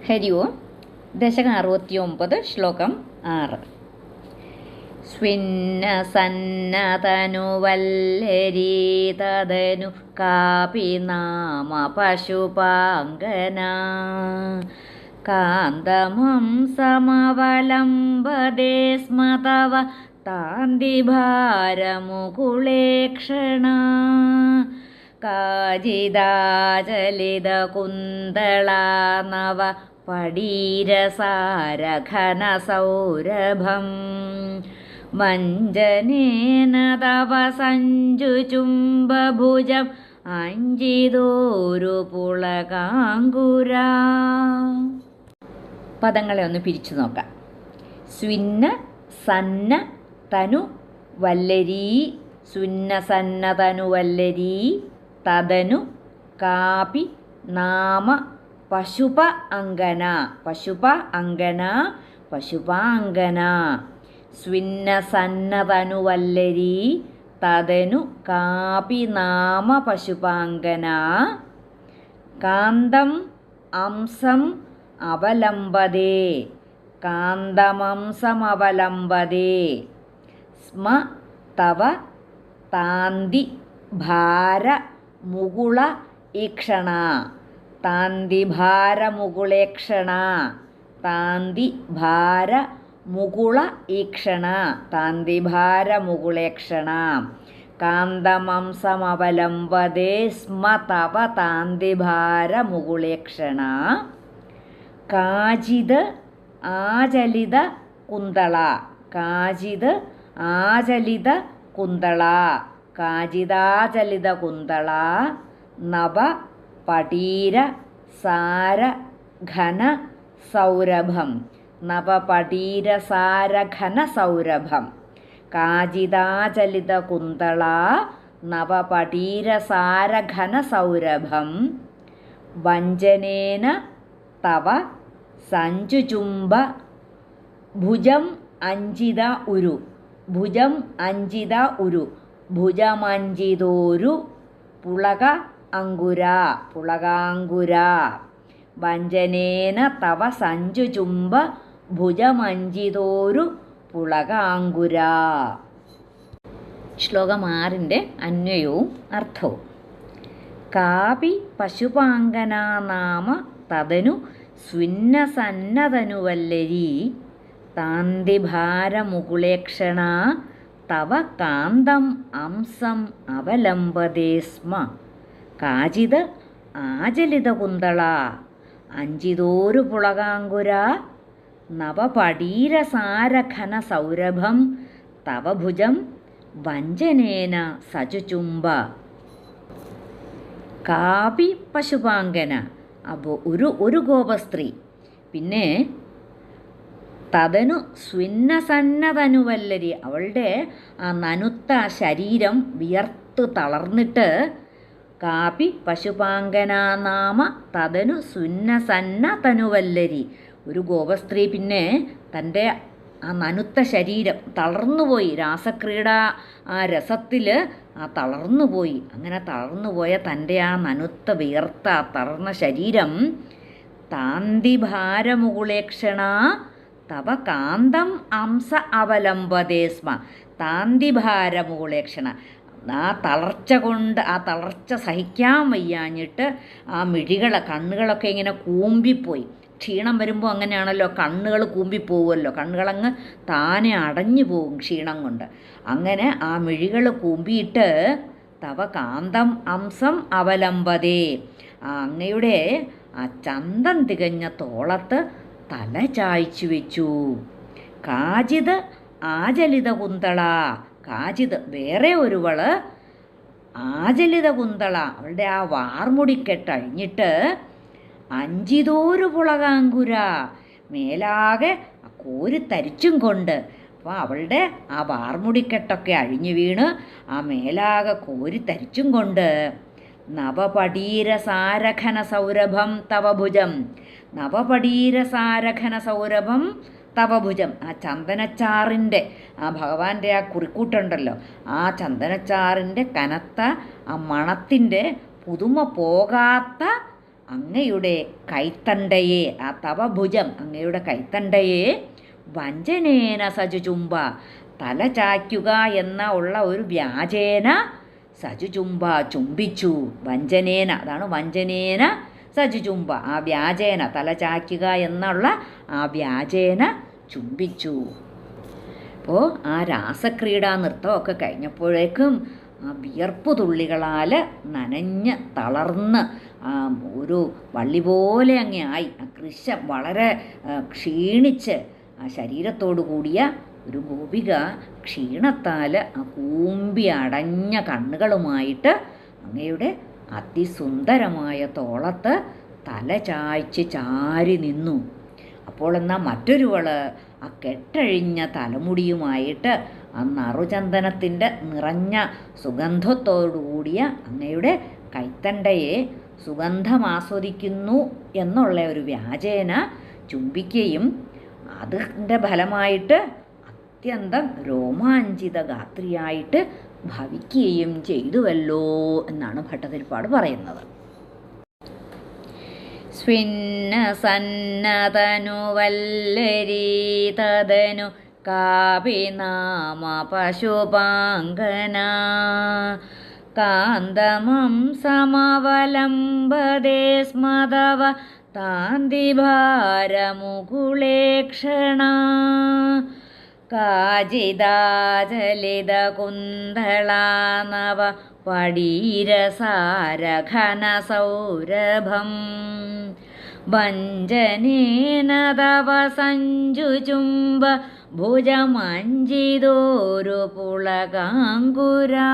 ഹരി ഓം. ദശകം 69, ശ്ലോകം 6. സ്വിന്നസന്നതനുവല്ലരീ തദനു കാപി നാമ പശുപാങ്കനാ കാന്തമം സമവലംബദേ സ്മ തവ താന്തിഭാരമുകുളേക്ഷണ കാജിദാചലിതകുന്തളാനവ പടീരസാരഘനസൗരഭം മഞ്ജനേന തവ സഞ്ജുചുംബഭുജം അഞ്ജിതോരു പുളകാങ്കുരാ. പദങ്ങളെ ഒന്ന് പിരിച്ചു നോക്കാം. സ്വിന്ന സന്ന തനു വല്ലരീ, സ്വിന്ന സന്ന തനു വല്ലരീ തദനു കാപി നാമ പശുപ അങ്കന, പശുപ അങ്കന, പശുപാങ്കന. സ്വിന്ന സന്ന തനു വല്ലരീ തദനു കാപി നാമ പശുപാങ്കന കാന്തം അംസം അവലംബതേ, കാന്തമംസമവലംബതേ സ്മ തവ താന്തി ഭാര മുകുള ഈക്ഷണ, താന്തി ഭാര മുകുളേക്ഷണ, താന്തി ഭാര മുകുള ഈക്ഷണ, താന്തി ഭാര മുകുളേക്ഷണ. കാന്തമംസമവലംബതേ സ്മ തവ താന്തി ഭാര മുകുളേക്ഷണ. കാചിത് ആചലിത കുന്തള, കാചിത് ആചലിത കുന്തള, കാചിതാചലിത കുന്തള നവ പടീര സാര ഘന സൗരഭം, നവ പടീര സാര ഘന സൗരഭം. കാചിതാചലിത കുന്തള നവ പടീര സാര ഘന സൗരഭം വഞ്ജനേന തവ സഞ്ജുചുംബ ഭുജം അഞ്ജിത ഉരു, ഭുജം അഞ്ജിത ഉരു, ഭുജമഞ്ജിതോരു പുളക അങ്കുര, പുളകാങ്കുര. വഞ്ജനേന തവ സഞ്ജുചുംബ ഭുജമഞ്ജിതോരു പുളകാങ്കുര. ശ്ലോകം 6 അന്വയവും അർത്ഥവും. കാപി പശുപാങ്കനാ നാമ തദനു സ്വിന്ന സന്നതനുവല്ലരീ താന്തിഭാരമുകുളേക്ഷണ തവ കാന്തം അംസം അവലംബതേ സ്മ. കാചിത് ആചലിത കുന്തള അഞ്ജിതോരു പുളകാങ്കുര നവപടീരസാരഘന സൗരഭം തവ ഭുജം വഞ്ജനേന സചുചുംബ. കാപി പശുപാങ്കന, അപ്പോൾ ഒരു ഗോപസ്ത്രീ. പിന്നെ തദനു സ്വിന്നസന്നതനുവല്ലരി, അവളുടെ ആ നനുത്ത ശരീരം വിയർത്ത് തളർന്നിട്ട് കാപി പശുപാങ്കനാ നാമ തദനു സ്വിന്നസന്ന തനുവല്ലരി, ഒരു ഗോപസ്ത്രീ പിന്നെ തൻ്റെ ആ നനുത്ത ശരീരം തളർന്നുപോയി, രാസക്രീഡ ആ രസത്തിൽ ആ തളർന്നുപോയി. അങ്ങനെ തളർന്നുപോയ തൻ്റെ ആ നനുത്ത വിയർത്ത ആ തളർന്ന ശരീരം താന്തിഭാരമുകുളേക്ഷണ തവ കാന്തം അംസ അവലംബതേ സ്മ. താന്തിഭാരമുകുളേക്ഷണ, ആ തളർച്ച കൊണ്ട്, ആ തളർച്ച സഹിക്കാൻ വയ്യാഞ്ഞിട്ട് ആ കണ്ണുകളൊക്കെ ഇങ്ങനെ കൂമ്പിപ്പോയി. ക്ഷീണം വരുമ്പോൾ അങ്ങനെയാണല്ലോ, കണ്ണുകൾ കൂമ്പിപ്പോവുമല്ലോ, കണ്ണുകളങ്ങ് താനെ അടഞ്ഞു പോവും ക്ഷീണം കൊണ്ട്. അങ്ങനെ ആ മിഴികൾ കൂമ്പിയിട്ട് തവ കാന്തം അംസം അവലംബതേ, ആ അങ്ങയുടെ ആ ചന്തം തികഞ്ഞ തോളത്ത് തല ചായ്ച്ചു വെച്ചു. കാചിത് ആചലിത കുന്തള, കാചിത് വേറെ ഒരുവള്, ആചലിത കുന്തള അവളുടെ ആ വാർമുടിക്കെട്ടഴിഞ്ഞിട്ട് അഞ്ജിതോരു പുളകാങ്കുര മേലാകെ കോരിത്തരിച്ചും കൊണ്ട്, അപ്പോൾ അവളുടെ ആ വാർമുടിക്കെട്ടൊക്കെ അഴിഞ്ഞു വീണ് ആ മേലാകെ കോരിത്തരിച്ചും കൊണ്ട് നവപടീരസാരഘന സൗരഭം തവ ഭുജം, നവപടീരസാരഘന സൗരഭം തവ ഭുജം. ആ ചന്ദനച്ചാറിൻ്റെ ആ ഭഗവാന്റെ ആ കുറിക്കൂട്ടുണ്ടല്ലോ, ആ ചന്ദനച്ചാറിൻ്റെ കനത്ത ആ മണത്തിൻ്റെ പുതുമ പോകാത്ത അങ്ങയുടെ കൈത്തണ്ടയെ, ആ തവ ഭുജം, അങ്ങയുടെ കൈത്തണ്ടയെ വഞ്ചനേന സജുചുംബ, തല ചായ്ക്കുക എന്ന ഉള്ള ഒരു വ്യാജേന സജുചുംബ, ചുംബിച്ചു. വഞ്ചനേന, അതാണ് വഞ്ചനേന സജുചുംബ, ആ വ്യാജേന തല ചായ്ക്കുക എന്നുള്ള ആ വ്യാജേന ചുംബിച്ചു. അപ്പോൾ ആ രാസക്രീഡാ നൃത്തമൊക്കെ കഴിഞ്ഞപ്പോഴേക്കും ആ വിയർപ്പു തുള്ളികളാൽ നനഞ്ഞ് തളർന്ന് ഒരു വള്ളി പോലെ അങ്ങ് ആയി. ആ കൃശം വളരെ ക്ഷീണിച്ച് ആ ശരീരത്തോടു കൂടിയ ഒരു ഗോപിക ക്ഷീണത്താൽ ആ കൂമ്പി അടഞ്ഞ കണ്ണുകളുമായിട്ട് അങ്ങയുടെ അതിസുന്ദരമായ തോളത്ത് തല ചായ്ച്ച് ചാരി നിന്നു. അപ്പോൾ എന്നാൽ മറ്റൊരുവള് ആ കെട്ടഴിഞ്ഞ തലമുടിയുമായിട്ട് ആ നറുചന്ദനത്തിൻ്റെ നിറഞ്ഞ സുഗന്ധത്തോടുകൂടിയ അങ്ങയുടെ കൈത്തണ്ടയെ സുഗന്ധമാസ്വദിക്കുന്നു എന്നുള്ള ഒരു വ്യാജേന ചുംബിക്കുകയും അതിൻ്റെ ഫലമായിട്ട് അത്യന്തം രോമാഞ്ചിത ഗാത്രിയായിട്ട് ഭവിക്കുകയും ചെയ്തുവല്ലോ എന്നാണ് ഭട്ടതിരിപ്പാട് പറയുന്നത്. സ്വിന്ന സന്നതനുവല്ലരീ തദനു കാപി നാമ പശുപാങ്കന കാന്തമം സമവലംബദേ സ്മതവ താന്തിഭാരമുകുളേക്ഷണ കാചിദാചലിതകുന്തളാനവ പടീരസാരഘനസൗരഭം ഭഞ്ജനേന തവ സഞ്ജുചുംബ ഭുജമഞ്ജിതോരു പുളകാങ്കുരാ.